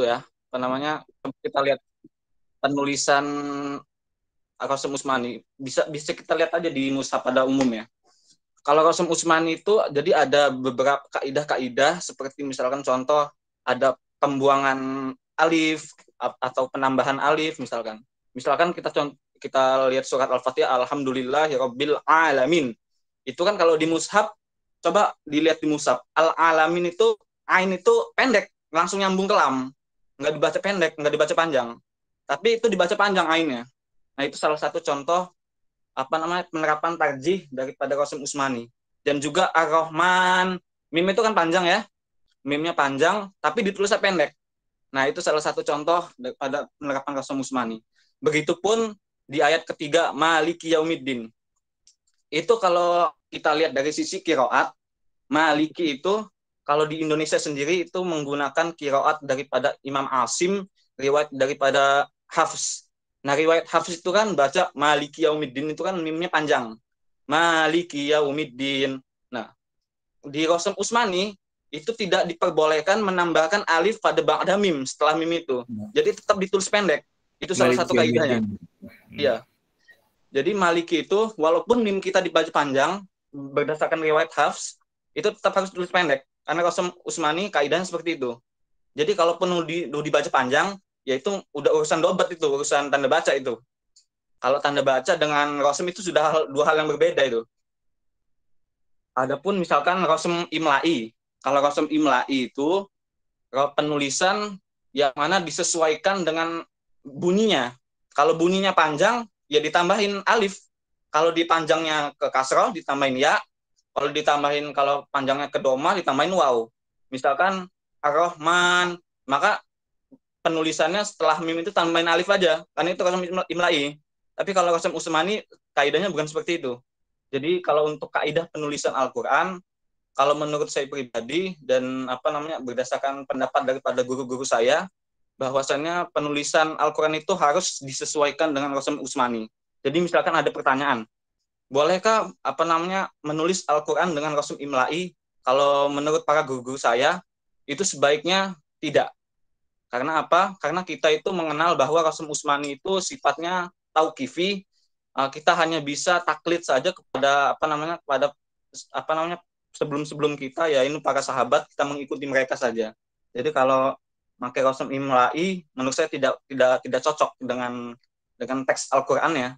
tuh ya, apa namanya, kita lihat penulisan Al-Qasim Utsmani, bisa bisa kita lihat aja di mushaf pada umumnya. Kalau Qasim Utsmani itu jadi ada beberapa kaidah-kaidah seperti misalkan contoh ada pembuangan alif atau penambahan alif misalkan. Misalkan kita lihat surat Al-Fatihah alhamdulillahirabbil alamin. Itu kan kalau di mushaf coba dilihat di mushaf al-alamin itu ain itu pendek, langsung nyambung ke lam. Nggak dibaca pendek, nggak dibaca panjang. Tapi itu dibaca panjang ainnya. Nah, itu salah satu contoh apa namanya penerapan tarjih daripada Qasim Utsmani. Dan juga Ar-Rahman, mim itu kan panjang ya, mimnya panjang tapi ditulisnya pendek. Nah, itu salah satu contoh daripada penerapan Qasim Utsmani. Begitupun di ayat ketiga Maliki Yaumiddin. Itu kalau kita lihat dari sisi qiraat, Maliki itu kalau di Indonesia sendiri itu menggunakan qiraat daripada Imam Asim, riwayat daripada Hafs. Nah, riwayat Hafs itu kan baca Maliki Yaumiddin itu kan mimnya panjang. Maliki Yaumiddin. Nah, di Qasim Utsmani itu tidak diperbolehkan menambahkan alif pada ba'da mim setelah mim itu. Jadi tetap ditulis pendek. Itu salah satu kaidahnya. Iya. Jadi Maliki itu walaupun mim kita dibaca panjang berdasarkan riwayat Hafs itu tetap harus ditulis pendek. Karena Qasim Utsmani kaidahnya seperti itu. Jadi kalaupun dibaca panjang, ya itu udah urusan dobat itu, urusan tanda baca itu. Kalau tanda baca dengan Qasim itu sudah dua hal yang berbeda itu. Adapun misalkan Qasim Imla'i. Kalau Qasim Imla'i itu penulisan yang mana disesuaikan dengan bunyinya. Kalau bunyinya panjang, ya ditambahin alif. Kalau dipanjangnya ke kasroh, ditambahin ya. Kalau panjangnya ke domah, ditambahin waw. Misalkan Ar-Rahman, maka penulisannya setelah mim itu tambahin alif aja, karena itu Qasim Imla'i. Tapi kalau Qasim Utsmani, kaidahnya bukan seperti itu. Jadi kalau untuk kaidah penulisan Al-Quran, kalau menurut saya pribadi dan apa namanya berdasarkan pendapat daripada guru-guru saya, bahwasannya penulisan Al-Quran itu harus disesuaikan dengan Qasim Utsmani. Jadi misalkan ada pertanyaan, bolehkah apa namanya menulis Al-Quran dengan Qasim Imla'i? Kalau menurut para guru-guru saya, itu sebaiknya tidak. Karena apa? Karena kita itu mengenal bahwa Qasim Utsmani itu sifatnya tauqifi, kita hanya bisa taklid saja kepada apa namanya sebelum kita ya ini para sahabat, kita mengikuti mereka saja. Jadi kalau pakai Qasim Imla'i menurut saya tidak cocok dengan teks Al-Qur'an ya.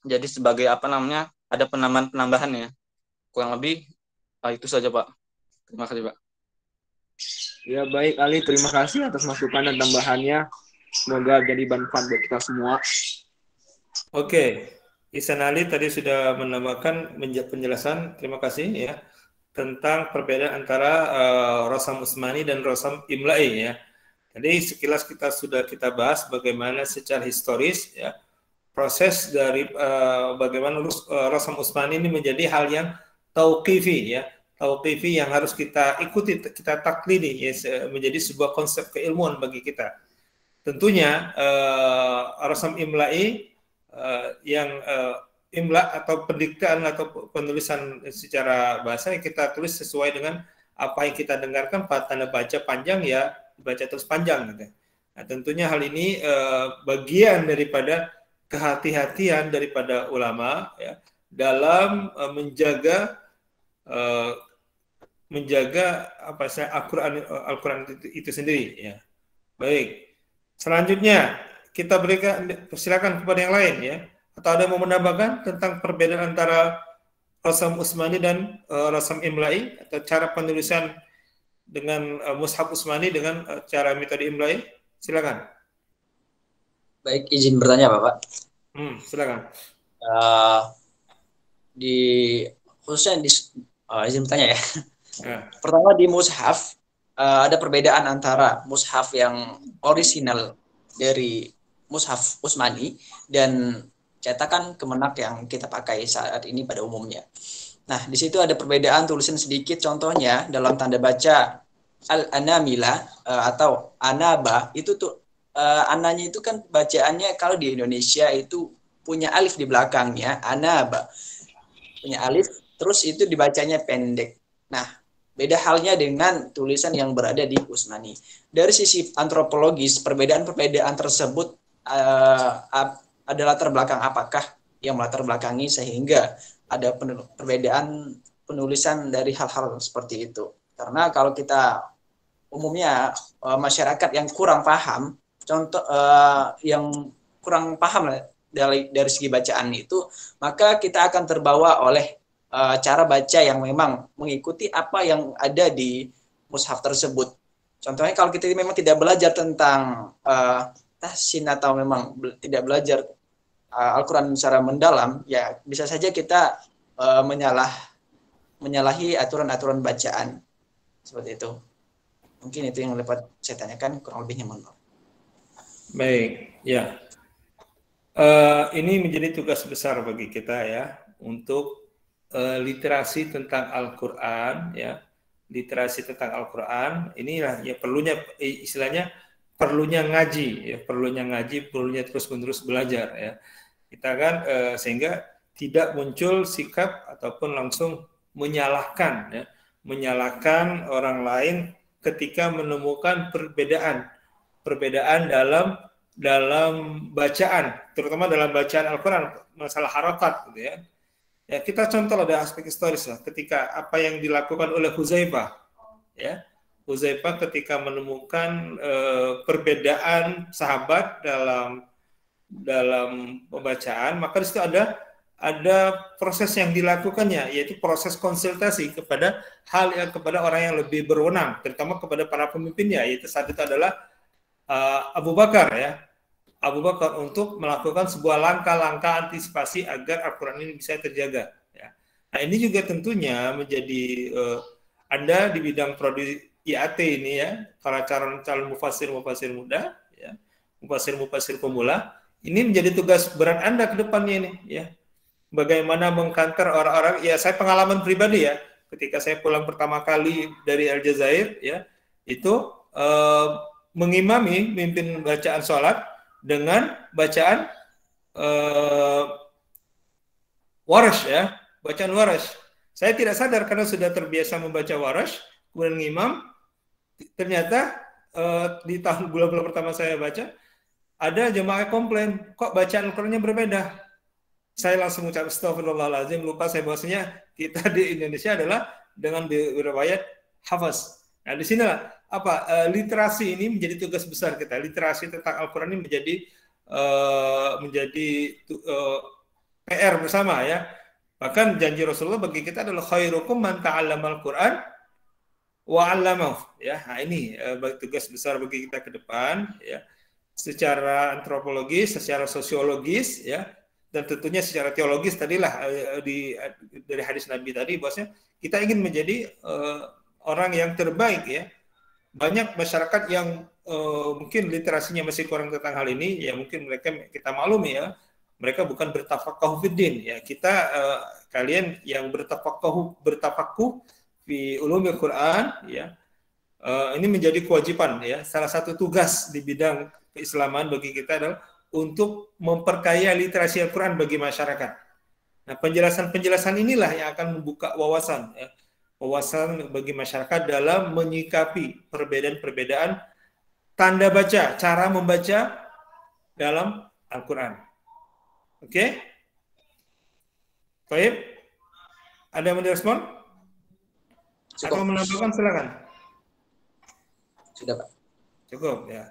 Jadi sebagai apa namanya ada penambahan ya. Kurang lebih itu saja Pak. Terima kasih Pak. Ya baik Ali, terima kasih atas masukan dan tambahannya. Semoga jadi manfaat buat kita semua. Oke, Ihsan Ali tadi sudah menambahkan penjelasan, terima kasih ya, tentang perbedaan antara Qasim Utsmani dan Qasim Imla'i ya. Jadi sekilas sudah kita bahas bagaimana secara historis ya proses dari bagaimana Qasim Utsmani ini menjadi hal yang tauqifi ya, tauqifi yang harus kita ikuti, kita taklidi ya, menjadi sebuah konsep keilmuan bagi kita. Tentunya Qasim Imla'i yang imla atau pendiktaan atau penulisan secara bahasa yang kita tulis sesuai dengan apa yang kita dengarkan, tanda baca panjang ya baca terus panjang gitu. Nah, tentunya hal ini bagian daripada kehati-hatian daripada ulama ya dalam menjaga apa saya Al-Qur'an itu sendiri ya. Baik. Selanjutnya kita berikan silakan kepada yang lain ya. Atau ada yang mau menambahkan tentang perbedaan antara Qasim Utsmani dan Qasim Imla'i atau cara penulisan dengan Mushaf Utsmani dengan cara metode Imla'i? Silakan. Baik, izin bertanya Bapak. Silakan. Khususnya izin bertanya ya. Pertama di Mushaf ada perbedaan antara Mushaf yang orisinal dari Mushaf Utsmani dan cetakan Kemenak yang kita pakai saat ini pada umumnya. Nah, di situ ada perbedaan tulisan sedikit, contohnya dalam tanda baca Al-Anamila atau Anaba, itu tuh ananya itu kan bacaannya kalau di Indonesia itu punya alif di belakangnya, Anaba. Punya alif, terus itu dibacanya pendek. Nah, Beda halnya dengan tulisan yang berada di Utsmani. Dari sisi antropologis, perbedaan-perbedaan tersebut ada latar belakang apakah yang melatar belakangi sehingga ada perbedaan penulisan dari hal-hal seperti itu. Karena kalau kita umumnya masyarakat yang kurang paham, yang kurang paham dari segi bacaan itu, maka kita akan terbawa oleh cara baca yang memang mengikuti apa yang ada di mushaf tersebut. Contohnya kalau kita memang tidak belajar tentang tahsin atau memang tidak belajar Al-Quran secara mendalam, ya bisa saja kita menyalahi aturan-aturan bacaan seperti itu. Mungkin itu yang dapat saya tanyakan, kurang lebihnya mohon maaf. Baik, ya. Ini menjadi tugas besar bagi kita ya untuk literasi tentang Al-Quran ya. Literasi tentang Al-Quran inilah ya perlunya istilahnya perlunya ngaji ya, perlunya terus-menerus belajar ya. Kita kan sehingga tidak muncul sikap ataupun langsung menyalahkan orang lain ketika menemukan perbedaan dalam bacaan, terutama dalam bacaan Al-Quran, masalah harakat gitu ya. Ya, kita contoh ada aspek historis lah, ketika apa yang dilakukan oleh Hudzaifah ya. Hudzaifah ketika menemukan perbedaan sahabat dalam pembacaan, maka di situ ada proses yang dilakukannya, yaitu proses konsultasi kepada orang yang lebih berwenang, terutama kepada para pemimpinnya, yaitu saat itu adalah Abu Bakar ya. Abu Bakar untuk melakukan sebuah langkah-langkah antisipasi agar Al-Quran ini bisa terjaga ya. Nah, ini juga tentunya menjadi Anda di bidang prodi IAT ini ya, para calon mufassir muda ya, mufassir pemula, ini menjadi tugas berat Anda ke depannya ini ya. Bagaimana mengkanter orang-orang, ya saya pengalaman pribadi ya, ketika saya pulang pertama kali dari Aljazair ya, itu mengimami mimpin bacaan sholat dengan bacaan Warash ya, bacaan Warash. Saya tidak sadar karena sudah terbiasa membaca Warash, kemudian ngimam, ternyata di bulan pertama saya baca, ada jemaah komplain, kok bacaan Al-Qurannya berbeda. Saya langsung ucap astagfirullahaladzim, lupa saya bahwasanya kita di Indonesia adalah dengan riwayat hafaz. Nah, di sinilah literasi ini menjadi tugas besar kita. Literasi tentang Al-Quran ini menjadi PR bersama ya. Bahkan janji Rasulullah bagi kita adalah khairukum man ta'allamal Quran wa 'allamahu ya. Nah, ini tugas besar bagi kita ke depan ya. Secara antropologis, secara sosiologis ya, dan tentunya secara teologis tadilah dari hadis Nabi tadi bahwasanya kita ingin menjadi orang yang terbaik ya. Banyak masyarakat yang mungkin literasinya masih kurang tentang hal ini ya, mungkin kita maklumi ya, mereka bukan bertafaqquh fiddin ya. Kita kalian yang bertafaqquh fi ulumil Quran ya, ini menjadi kewajiban ya. Salah satu tugas di bidang keislaman bagi kita adalah untuk memperkaya literasi Al-Quran bagi masyarakat. Nah, penjelasan-penjelasan inilah yang akan membuka wawasan ya. Wawasan bagi masyarakat dalam menyikapi perbedaan-perbedaan tanda baca, cara membaca dalam Al-Quran. Oke? Baik. Ada yang mau direspon? Atau menambahkan, silakan. Sudah, Pak. Cukup, ya.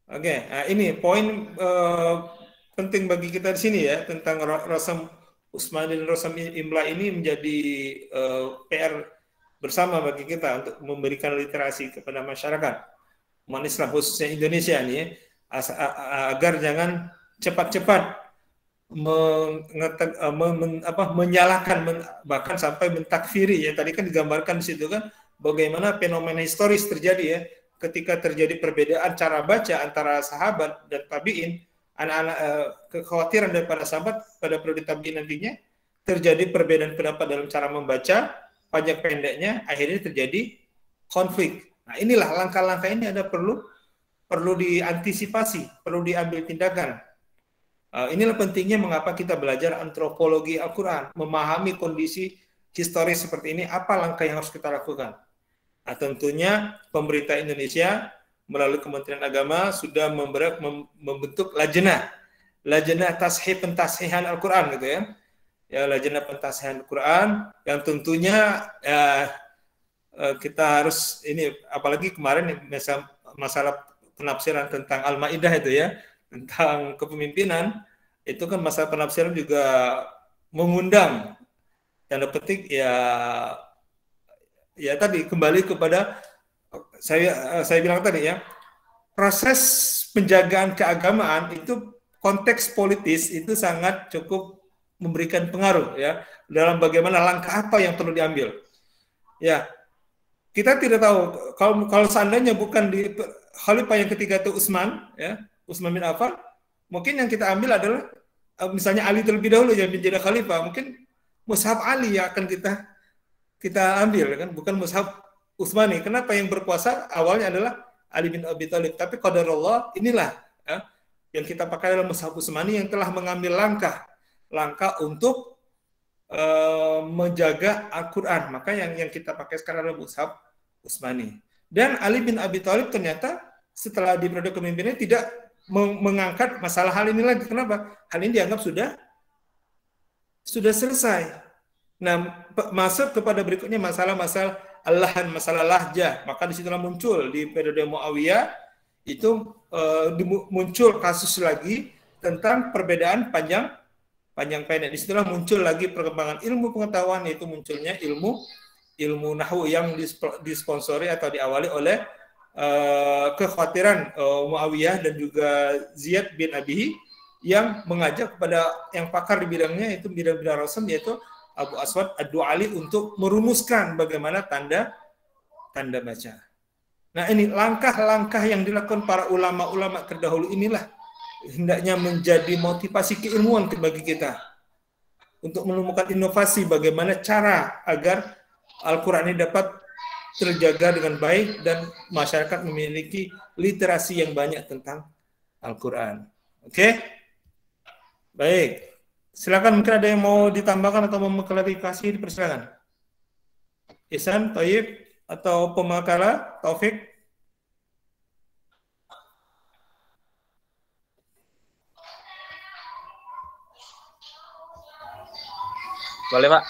Oke, nah ini poin penting bagi kita di sini ya, tentang Rasam Utsmani dan Rasam Imla ini menjadi PR bersama bagi kita untuk memberikan literasi kepada masyarakat umat Islam khususnya Indonesia nih agar jangan cepat-cepat menyalahkan bahkan sampai mentakfiri ya. Tadi kan digambarkan di situ kan bagaimana fenomena historis terjadi ya, ketika terjadi perbedaan cara baca antara sahabat dan tabi'in, anak-anak kekhawatiran daripada sahabat pada periode tabi'in nantinya terjadi perbedaan pendapat dalam cara membaca, panjang pendeknya, akhirnya terjadi konflik. Nah, inilah langkah-langkah ini ada perlu diantisipasi, perlu diambil tindakan. Inilah pentingnya mengapa kita belajar antropologi Al-Quran, memahami kondisi historis seperti ini, apa langkah yang harus kita lakukan. Nah, tentunya pemerintah Indonesia melalui Kementerian Agama sudah membentuk lajnah pentasihan Al-Quran gitu ya. Ya, lajnah pentasihan Al-Quran yang tentunya kita harus ini, apalagi kemarin masalah penafsiran tentang Al-Maidah itu ya, tentang kepemimpinan, itu kan masalah penafsiran juga mengundang tanda petik ya tadi kembali kepada saya bilang tadi ya, proses penjagaan keagamaan itu konteks politis itu sangat cukup memberikan pengaruh ya dalam bagaimana langkah apa yang perlu diambil. Ya, kita tidak tahu kalau seandainya bukan di khalifah yang ketiga itu Utsman bin Affan, mungkin yang kita ambil adalah misalnya Ali terlebih dahulu yang menjadi khalifah, mungkin mushaf Ali yang akan kita ambil kan, bukan mushaf Utsmani. Kenapa? Yang berkuasa awalnya adalah Ali bin Abi Thalib, tapi qadarullah inilah yang kita pakai dalam mushaf Utsmani yang telah mengambil langkah untuk menjaga Al-Quran. Maka yang kita pakai sekarang adalah mushaf Utsmani. Dan Ali bin Abi Thalib ternyata setelah di periode kepemimpinannya tidak mengangkat masalah hal ini lagi. Kenapa? Hal ini dianggap sudah selesai. Nah, masuk kepada berikutnya masalah al-lahan, masalah lahjah. Maka disitulah muncul di periode Muawiyah itu muncul kasus lagi tentang perbedaan panjang pendek. Disitulah muncul lagi perkembangan ilmu pengetahuan, yaitu munculnya ilmu nahwu yang disponsori atau diawali oleh kekhawatiran Muawiyah dan juga Ziyad bin Abihi yang mengajak kepada yang pakar di bidangnya, itu bidang rasam, yaitu Abu Aswad Ad-Du'ali untuk merumuskan bagaimana tanda baca. Nah, ini langkah-langkah yang dilakukan para ulama-ulama terdahulu inilah hendaknya menjadi motivasi keilmuan bagi kita untuk menemukan inovasi bagaimana cara agar Al-Quran ini dapat terjaga dengan baik dan masyarakat memiliki literasi yang banyak tentang Al-Quran. Oke? Baik. Silakan, mungkin ada yang mau ditambahkan atau mau mengklarifikasi, dipersilakan. Ihsan, Thayyib, atau pemakala, Taufik? Boleh, Pak.